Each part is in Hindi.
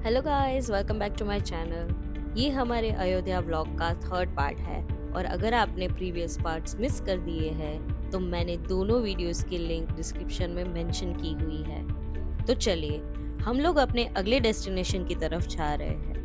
Hello guys, welcome back to my channel. ये हमारे अयोध्या व्लॉग का थर्ड पार्ट है और अगर आपने प्रीवियस पार्ट्स मिस कर दिए हैं तो मैंने दोनों वीडियोस की लिंक डिस्क्रिप्शन में मेंशन की हुई है। तो चलिए हम लोग अपने अगले डेस्टिनेशन की तरफ जा रहे हैं।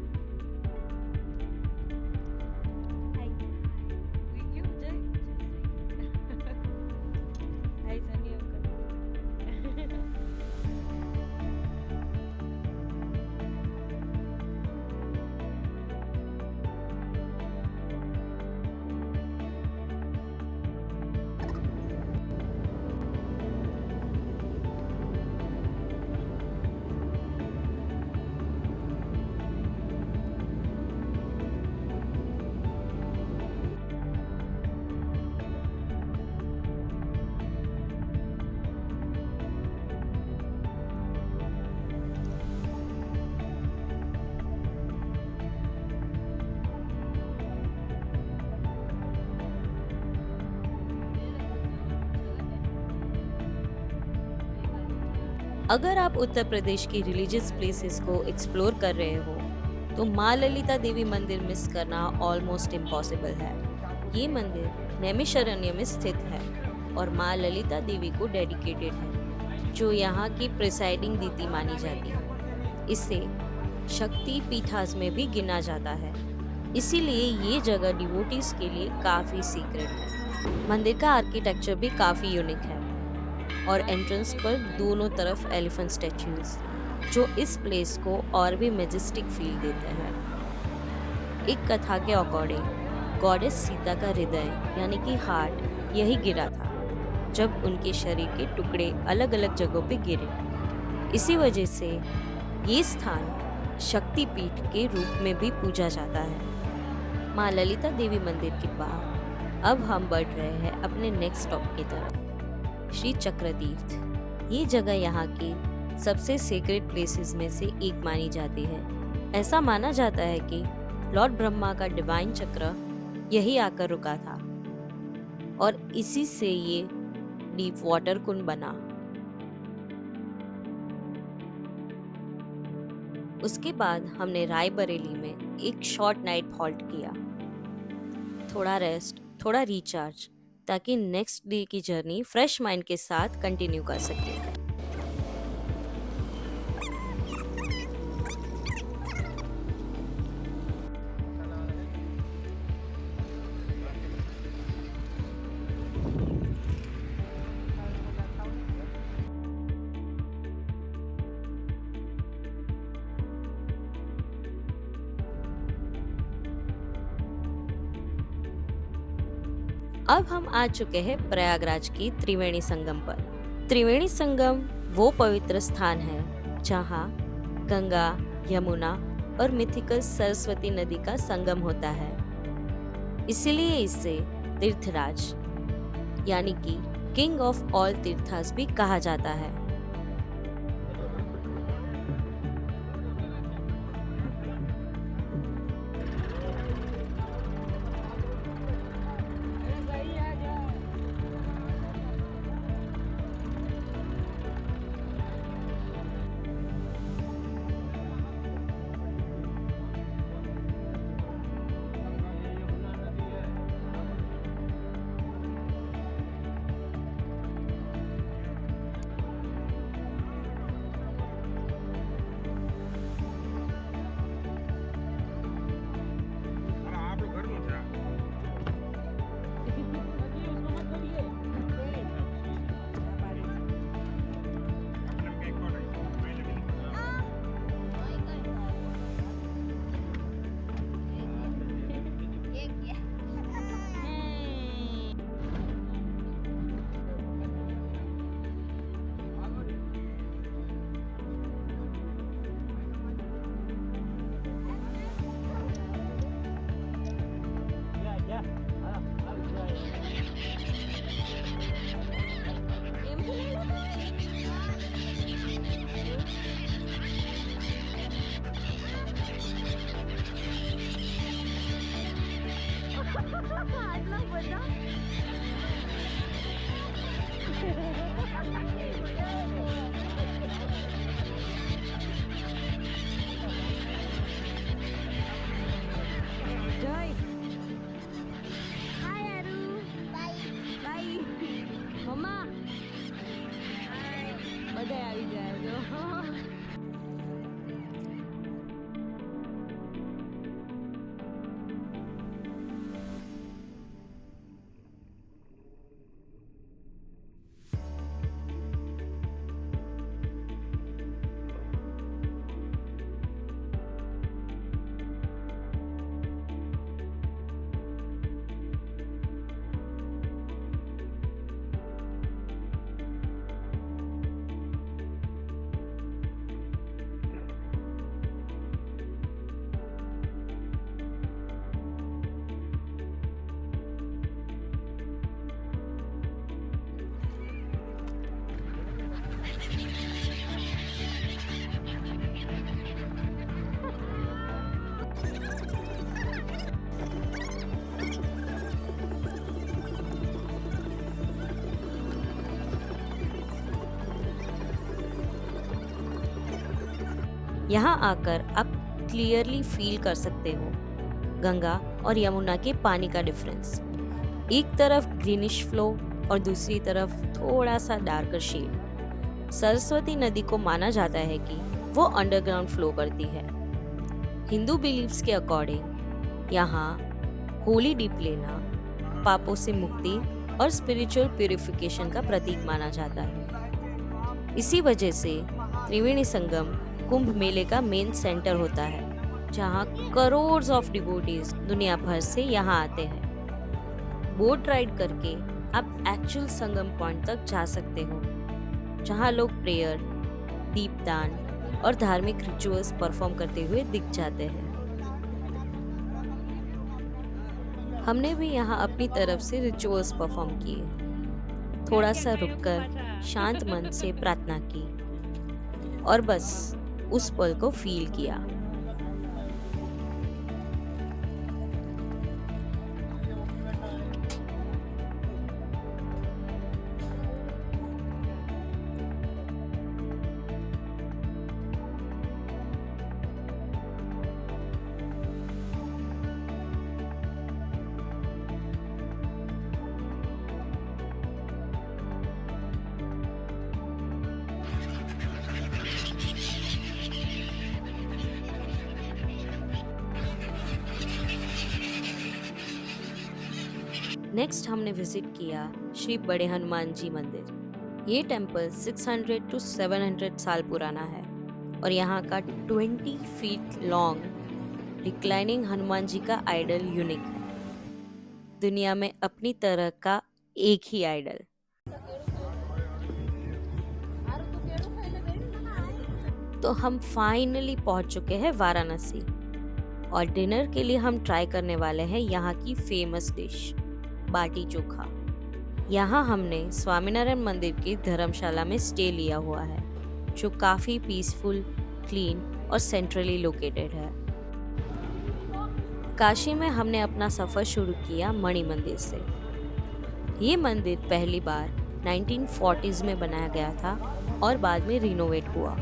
अगर आप उत्तर प्रदेश की रिलीजियस प्लेसेस को एक्सप्लोर कर रहे हो तो माँ ललिता देवी मंदिर मिस करना ऑलमोस्ट इम्पॉसिबल है। ये मंदिर नैमिषारण्य में स्थित है और माँ ललिता देवी को डेडिकेटेड है, जो यहाँ की प्रिसाइडिंग दीदी मानी जाती है। इसे शक्ति पीठास में भी गिना जाता है, इसीलिए ये जगह डिवोटीज के लिए काफी सीक्रेट है। मंदिर का आर्किटेक्चर भी काफी यूनिक है और एंट्रेंस पर दोनों तरफ एलिफेंट स्टैच्यूज, जो इस प्लेस को और भी मैजेस्टिक फील देते हैं। एक कथा के अकॉर्डिंग गॉडेस सीता का हृदय यानी कि हार्ट यही गिरा था जब उनके शरीर के टुकड़े अलग अलग जगहों पे गिरे। इसी वजह से ये स्थान शक्तिपीठ के रूप में भी पूजा जाता है। माँ ललिता देवी मंदिर के बाद अब हम बढ़ रहे हैं अपने नेक्स्ट स्टॉप की तरफ, श्री चक्र तीर्थ। ये जगह यहाँ की सबसे सीक्रेट प्लेसेस में से एक मानी जाती है। ऐसा माना जाता है कि लॉर्ड ब्रह्मा का डिवाइन चक्र यही आकर रुका था और इसी से ये डीप वाटर कुंड बना। उसके बाद हमने रायबरेली में एक शॉर्ट नाइट हॉल्ट किया, थोड़ा रेस्ट, थोड़ा रिचार्ज, ताकि नेक्स्ट डे की जर्नी फ्रेश माइंड के साथ कंटिन्यू कर सके। अब हम आ चुके हैं प्रयागराज की त्रिवेणी संगम पर। त्रिवेणी संगम वो पवित्र स्थान है जहाँ गंगा, यमुना और मिथिकल सरस्वती नदी का संगम होता है। इसीलिए इसे तीर्थराज यानी कि किंग ऑफ ऑल तीर्थास भी कहा जाता है। બધા આવી જાય તો यहाँ आकर आप क्लियरली फील कर सकते हो गंगा और यमुना के पानी का डिफरेंस। एक तरफ ग्रीनिश फ्लो और दूसरी तरफ थोड़ा सा डार्कर शेड। सरस्वती नदी को माना जाता है कि वो अंडरग्राउंड फ्लो करती है। हिंदू बिलीव्स के अकॉर्डिंग यहाँ होली डिप लेना पापों से मुक्ति और स्पिरिचुअल प्यूरिफिकेशन का प्रतीक माना जाता है। इसी वजह से त्रिवेणी संगम कुंभ मेले का मेन सेंटर होता है, जहाँ करोड़ ऑफ डिवोटीज दुनिया भर से यहाँ आते हैं। बोट राइड करके आप एक्चुअल संगम पॉइंट तक जा सकते हो, जहाँ लोग प्रेयर, दीपदान और धार्मिक रिचुअल्स परफॉर्म करते हुए दिख जाते हैं। हमने भी यहाँ अपनी तरफ से रिचुअल्स परफॉर्म किए, थोड़ा सा रुककर शांत मन से प्रार्थना की और बस उस पल को फील किया। नेक्स्ट हमने विजिट किया श्री बड़े हनुमान जी मंदिर। ये टेम्पल 600 to 700 साल पुराना है और यहाँ का 20 feet long reclining Hanuman ji का आइडल यूनिक है, दुनिया में अपनी तरह का एक ही आइडल। तो हम फाइनली पहुंच चुके हैं वाराणसी और डिनर के लिए हम ट्राई करने वाले हैं यहाँ की फेमस डिश बाटी चोखा। यहाँ हमने स्वामीनारायण मंदिर की धर्मशाला में स्टे लिया हुआ है, जो काफी पीसफुल, क्लीन और सेंट्रली लोकेटेड है। काशी में हमने अपना सफर शुरू किया मणि मंदिर से। ये मंदिर पहली बार 1940s में बनाया गया था और बाद में रिनोवेट हुआ।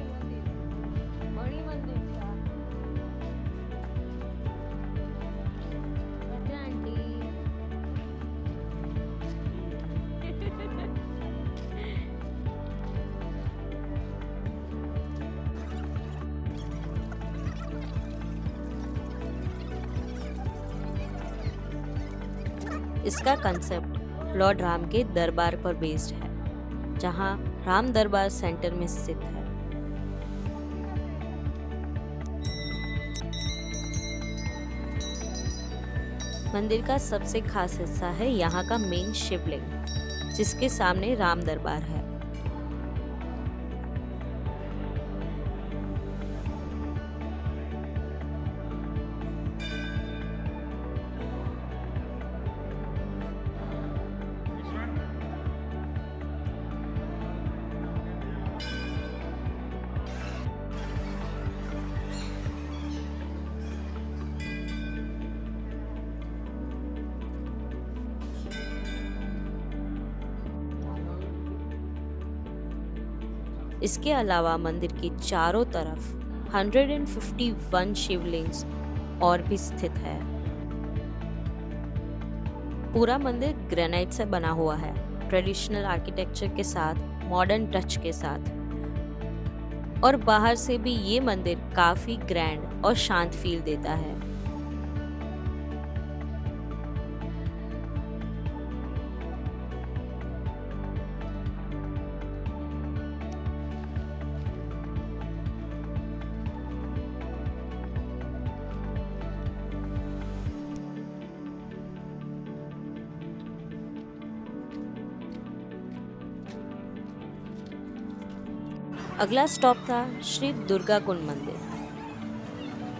इसका कंसेप्ट लॉर्ड राम के दरबार पर बेस्ड है, जहां राम दरबार सेंटर में स्थित है। मंदिर का सबसे खास हिस्सा है यहाँ का मेन शिवलिंग, जिसके सामने राम दरबार है। इसके अलावा मंदिर के चारों तरफ 151 शिवलिंग्स और भी स्थित है। पूरा मंदिर ग्रेनाइट से बना हुआ है। ट्रेडिशनल आर्किटेक्चर के साथ मॉडर्न टच के साथ। और बाहर से भी ये मंदिर काफी ग्रैंड और शांत फील देता है। अगला स्टॉप था श्री दुर्गा कुंड मंदिर,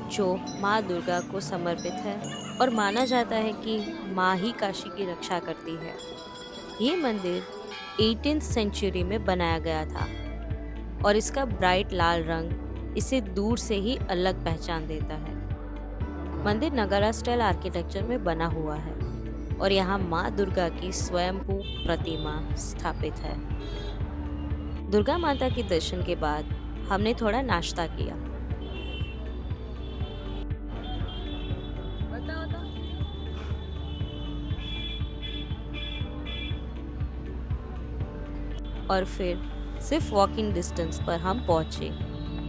जो माँ दुर्गा को समर्पित है और माना जाता है कि माँ ही काशी की रक्षा करती है। ये मंदिर 18th सेंचुरी में बनाया गया था और इसका ब्राइट लाल रंग इसे दूर से ही अलग पहचान देता है। मंदिर नगारा स्टाइल आर्किटेक्चर में बना हुआ है और यहाँ माँ दुर्गा की स्वयंभू प्रतिमा स्थापित है। दुर्गा माता के दर्शन के बाद हमने थोड़ा नाश्ता किया। और फिर सिर्फ वॉकिंग डिस्टेंस पर हम पहुंचे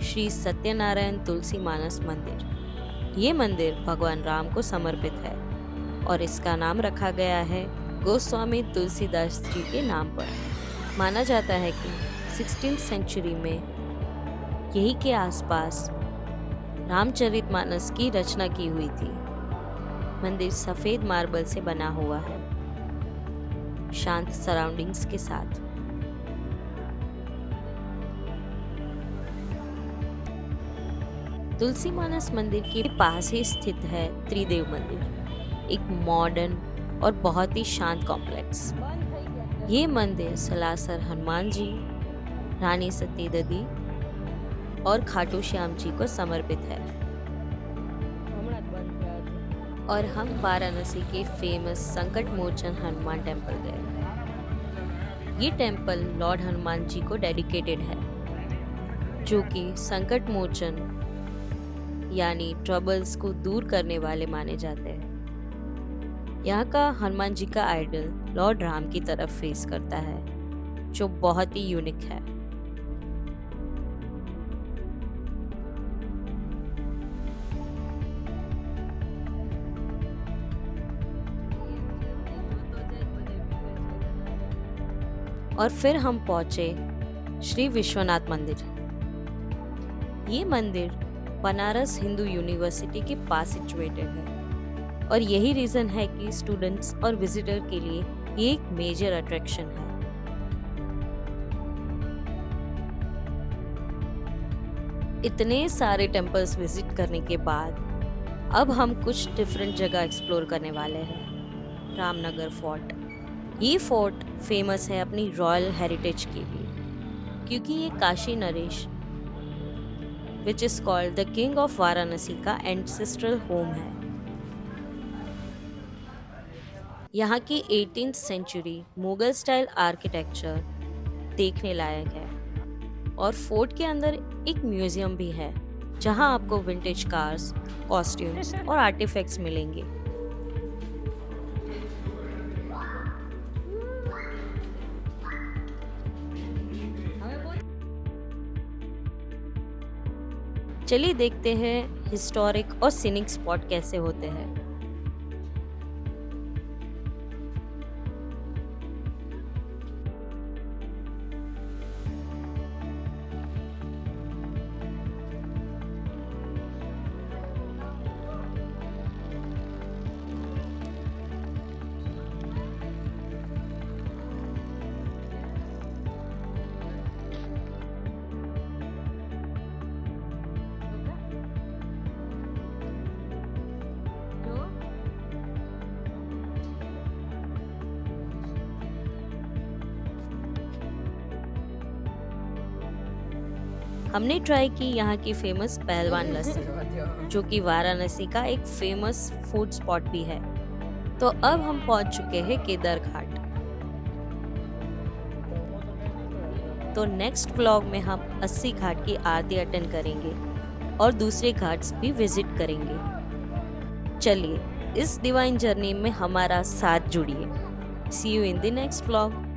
श्री सत्यनारायण तुलसी मानस मंदिर। ये मंदिर भगवान राम को समर्पित है और इसका नाम रखा गया है गोस्वामी तुलसीदास जी के नाम पर। माना जाता है कि 16th सेंचुरी में यही के आसपास रामचरितमानस की रचना की हुई थी। मंदिर सफेद मार्बल से बना हुआ है, शांत सराउंडिंग्स के साथ। तुलसी मानस मंदिर के पास ही स्थित है त्रिदेव मंदिर, एक मॉडर्न और बहुत ही शांत कॉम्प्लेक्स। ये मंदिर सलासर हनुमान जी, रानी सती देवी और खाटू श्याम जी को समर्पित है। और हम वाराणसी के फेमस संकट मोचन हनुमान टेम्पल गए। ये टेम्पल लॉर्ड हनुमान जी को डेडिकेटेड है, जो कि संकट मोचन यानी ट्रबल्स को दूर करने वाले माने जाते हैं। यहाँ का हनुमान जी का आइडल लॉर्ड राम की तरफ फेस करता है, जो बहुत ही यूनिक है। और फिर हम पहुंचे श्री विश्वनाथ मंदिर। ये मंदिर बनारस हिंदू यूनिवर्सिटी के पास सिचुएटेड है और यही रीजन है कि स्टूडेंट्स और विजिटर के लिए ये एक मेजर अट्रैक्शन है। इतने सारे टेम्पल्स विजिट करने के बाद अब हम कुछ डिफरेंट जगह एक्सप्लोर करने वाले हैं। रामनगर फोर्ट। ये फोर्ट फेमस है अपनी रॉयल हेरिटेज के लिए, क्योंकि ये Kashi Naresh which is called the king of Varanasi का एंसेस्ट्रल होम है। यहाँ की 18th century Mughal style architecture देखने लायक है और फोर्ट के अंदर एक म्यूजियम भी है, जहाँ आपको विंटेज कार्स, कॉस्ट्यूम्स और आर्टिफैक्ट्स मिलेंगे। चलिए देखते हैं हिस्टोरिक और सीनिक स्पॉट कैसे होते हैं। हमने ट्राई की यहाँ की फेमस पहलवान लस्सी, जो कि वाराणसी का एक फेमस फूड स्पॉट भी है। तो अब हम पहुंच चुके हैं केदार घाट। तो नेक्स्ट व्लॉग में हम 80 घाट की आरती अटेंड करेंगे और दूसरे घाट्स भी विजिट करेंगे। चलिए इस डिवाइन जर्नी में हमारा साथ जुड़िए। See you in the next vlog.